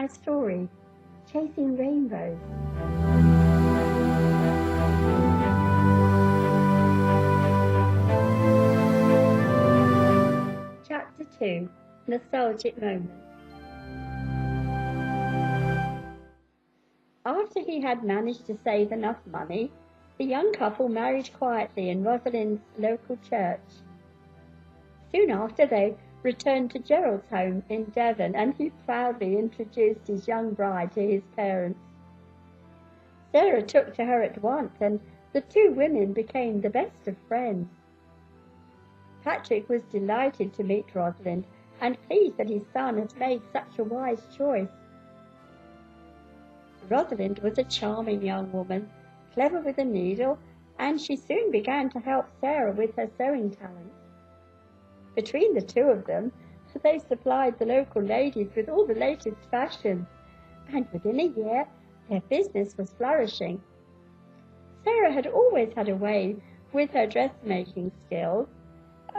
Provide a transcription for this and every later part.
my story, Chasing Rainbows. Chapter 2, Nostalgic Moments. After he had managed to save enough money, the young couple married quietly in Rosalind's local church. Soon after, they returned to Gerald's home in Devon, and he proudly introduced his young bride to his parents. Sarah took to her at once, and the two women became the best of friends. Patrick was delighted to meet Rosalind and pleased that his son had made such a wise choice. Rosalind was a charming young woman, clever with a needle, and she soon began to help Sarah with her sewing talent. Between the two of them, they supplied the local ladies with all the latest fashions, and within a year their business was flourishing. Sarah had always had a way with her dressmaking skills,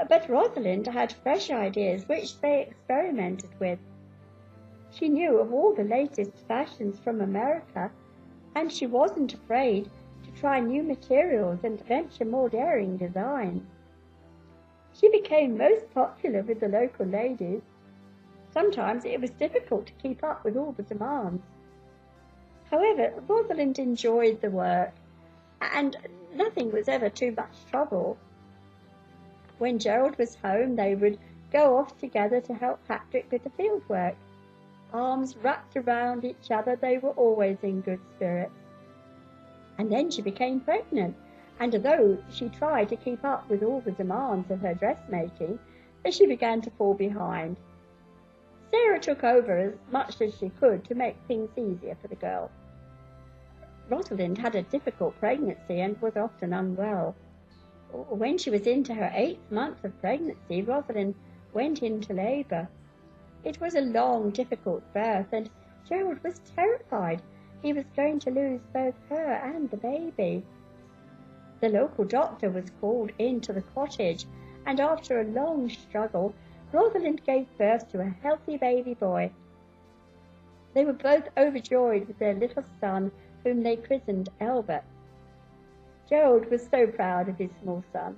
but Rosalind had fresh ideas which they experimented with. She knew of all the latest fashions from America, and she wasn't afraid to try new materials and venture more daring designs. She became most popular with the local ladies. Sometimes it was difficult to keep up with all the demands. However, Rosalind enjoyed the work, and nothing was ever too much trouble. When Gerald was home, they would go off together to help Patrick with the fieldwork. Arms wrapped around each other, they were always in good spirits. And then she became pregnant, and though she tried to keep up with all the demands of her dressmaking, she began to fall behind. Sarah took over as much as she could to make things easier for the girl. Rosalind had a difficult pregnancy and was often unwell. When she was into her 8th month of pregnancy, Rosalind went into labour. It was a long, difficult birth, and Gerald was terrified he was going to lose both her and the baby. The local doctor was called into the cottage, and after a long struggle, Rosalind gave birth to a healthy baby boy. They were both overjoyed with their little son, whom they christened Albert. Gerald was so proud of his small son.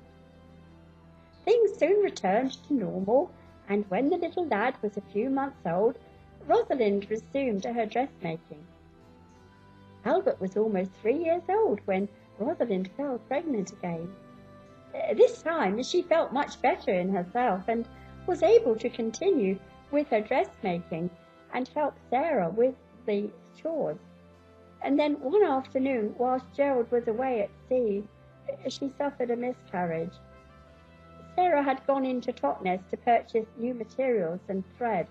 Things soon returned to normal, and when the little lad was a few months old, Rosalind resumed her dressmaking. Albert was almost 3 years old when Rosalind fell pregnant again. This time she felt much better in herself and was able to continue with her dressmaking and help Sarah with the chores. And then one afternoon, whilst Gerald was away at sea, she suffered a miscarriage. Sarah had gone into Totnes to purchase new materials and thread,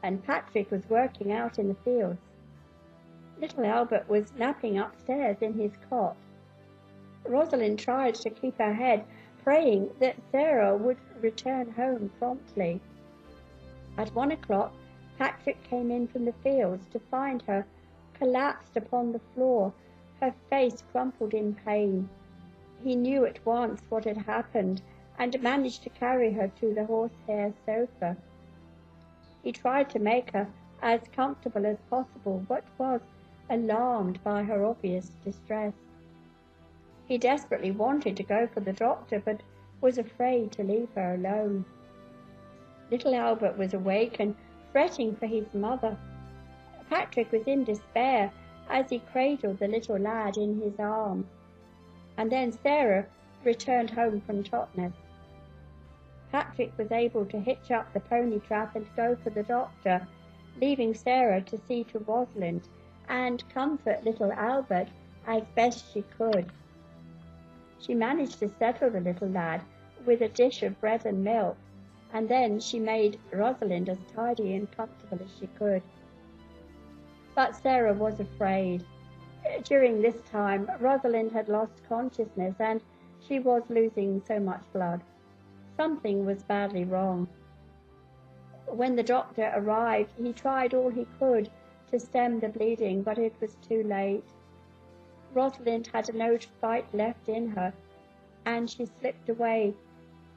and Patrick was working out in the fields. Little Albert was napping upstairs in his cot. Rosalind tried to keep her head, praying that Sarah would return home promptly. At 1 o'clock, Patrick came in from the fields to find her collapsed upon the floor, her face crumpled in pain. He knew at once what had happened and managed to carry her to the horsehair sofa. He tried to make her as comfortable as possible, but was alarmed by her obvious distress. He desperately wanted to go for the doctor, but was afraid to leave her alone. Little Albert was awake and fretting for his mother. Patrick was in despair as he cradled the little lad in his arms. And then Sarah returned home from Totnes. Patrick was able to hitch up the pony trap and go for the doctor, leaving Sarah to see to Rosalind and comfort little Albert as best she could. She managed to settle the little lad with a dish of bread and milk, and then she made Rosalind as tidy and comfortable as she could. But Sarah was afraid. During this time, Rosalind had lost consciousness and she was losing so much blood. Something was badly wrong. When the doctor arrived, he tried all he could to stem the bleeding, but it was too late. Rosalind had no fight left in her, and she slipped away,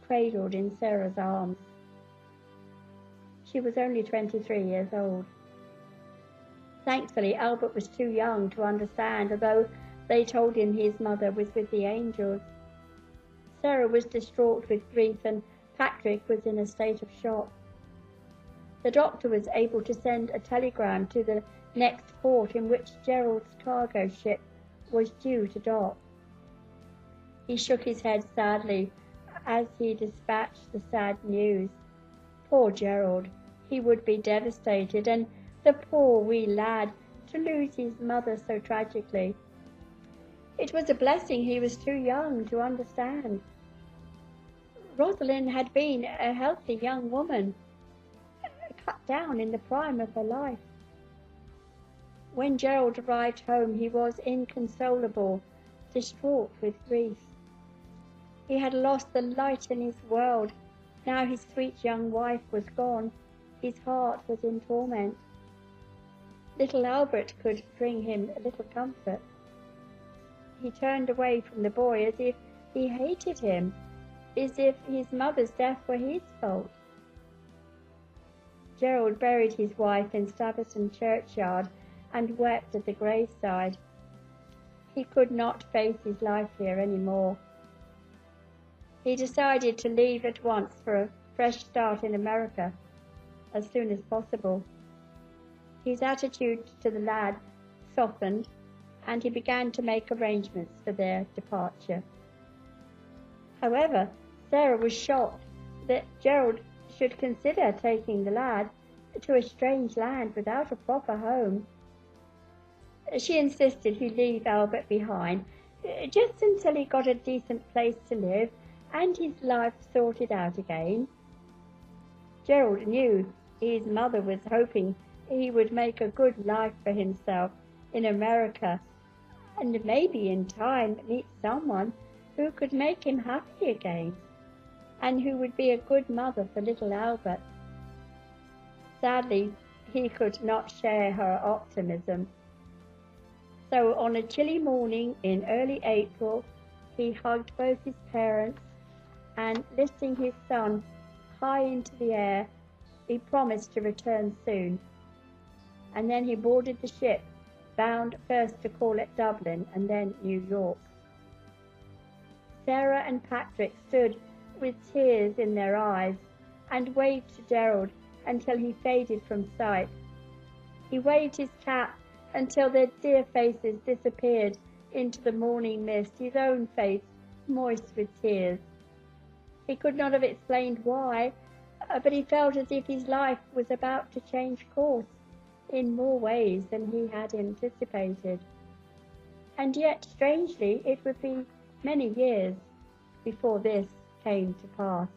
cradled in Sarah's arms. She was only 23 years old. Thankfully, Albert was too young to understand, although they told him his mother was with the angels. Sarah was distraught with grief, and Patrick was in a state of shock. The doctor was able to send a telegram to the next port in which Gerald's cargo ship was due to dock. He shook his head sadly as he dispatched the sad news. Poor Gerald, he would be devastated, and the poor wee lad, to lose his mother so tragically. It was a blessing he was too young to understand. Rosalind had been a healthy young woman, cut down in the prime of her life. When Gerald arrived home, he was inconsolable, distraught with grief. He had lost the light in his world. Now his sweet young wife was gone. His heart was in torment. Little Albert could bring him a little comfort. He turned away from the boy as if he hated him, as if his mother's death were his fault. Gerald buried his wife in Staverton churchyard and wept at the graveside. He could not face his life here any more. He decided to leave at once for a fresh start in America as soon as possible. His attitude to the lad softened, and he began to make arrangements for their departure. However, Sarah was shocked that Gerald should consider taking the lad to a strange land without a proper home. She insisted he leave Albert behind, just until he got a decent place to live and his life sorted out again. Gerald knew his mother was hoping he would make a good life for himself in America, and maybe in time meet someone who could make him happy again, and who would be a good mother for little Albert. Sadly, he could not share her optimism. So on a chilly morning in early April, he hugged both his parents, and lifting his son high into the air, he promised to return soon. And then he boarded the ship, bound first to call at Dublin and then New York. Sarah and Patrick stood with tears in their eyes and waved to Gerald until he faded from sight. He waved his cap until their dear faces disappeared into the morning mist, his own face moist with tears. He could not have explained why, but he felt as if his life was about to change course in more ways than he had anticipated. And yet, strangely, it would be many years before this came to pass.